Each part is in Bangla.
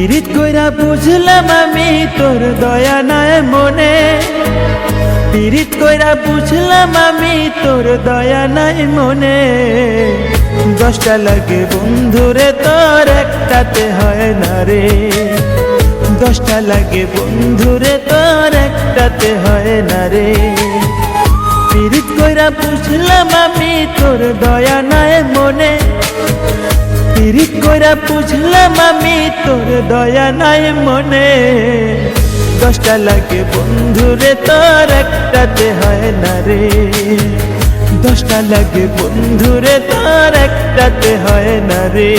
পিরিত কইরা বুঝলাম আমি তোর দয়া নাই মনে, পিরিত কইরা বুঝলাম আমি তোর দয়া নাই মনে। 10টা লাগে বন্ধুরে তোর একটাতে হয় না রে, 10টা লাগে বন্ধুরে তোর একটাতে হয় না রে। পিরিত কইরা বুঝলাম আমি তোর দয়া নাই মনে, পিরিত কইরা বুঝলাম আমি তোর দয়া নাই মনে। 10টা লাগে বন্ধুরে তোর একটাতে হয় না রে, 10টা লাগে বন্ধুরে তোর একটাতে হয় না রে।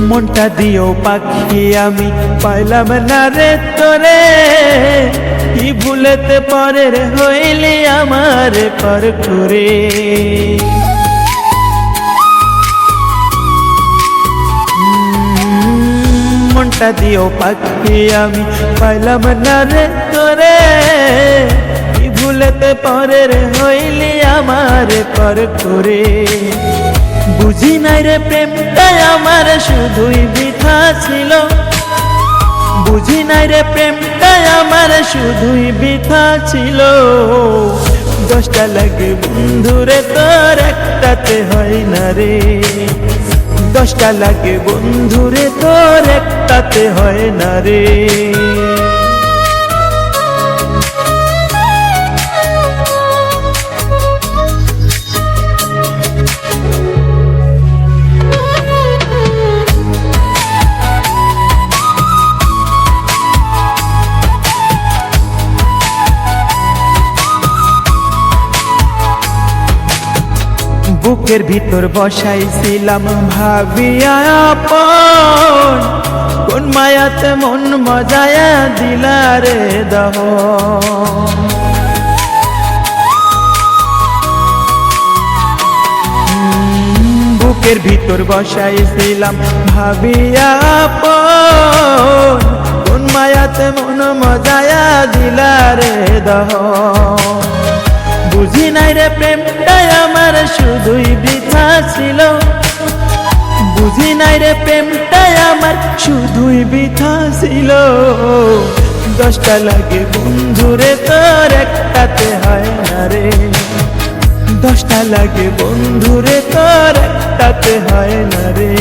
মনটা দিও পাখি আমি পাইলাম না রে তোরে, কি ভুলেতে পরে রে হইলি আমার পর করে। মনটা দিও পাখি আমি পাইলাম না রে তোরে, কি ভুলেতে পরে রে হইলি আমার পর করে। বুঝি নাই রে প্রেমটাই আমার শুধুই বৃথা ছিল, বুঝি নাই রে প্রেমটাই আমার শুধুই বৃথা ছিল। 10টা লাগে বন্ধুরে তোর একটাতে হয় না রে, 10টা লাগে বন্ধুরে তোর একটাতে হয় না রে। বুকের ভিতর বসাইছিলাম ভাবিয়া আপন, কোন মায়াতে মন মজায়া দিলা রে দহ। বুকের ভিতর বসাইছিলাম ভাবিয়া আপন, কোন মায়াতে মন মজায়া দিলা রে দহ। বুঝি নাই রে প্রেমটাই আমার শুধুই বৃথা ছিল, বুঝি নাই রে প্রেমটাই আমার শুধুই বৃথা ছিল। 10টা লাগে বন্ধুরে তোর একটাতে হয় না রে, 10টা লাগে বন্ধুরে তোর একটাতে হয় না রে।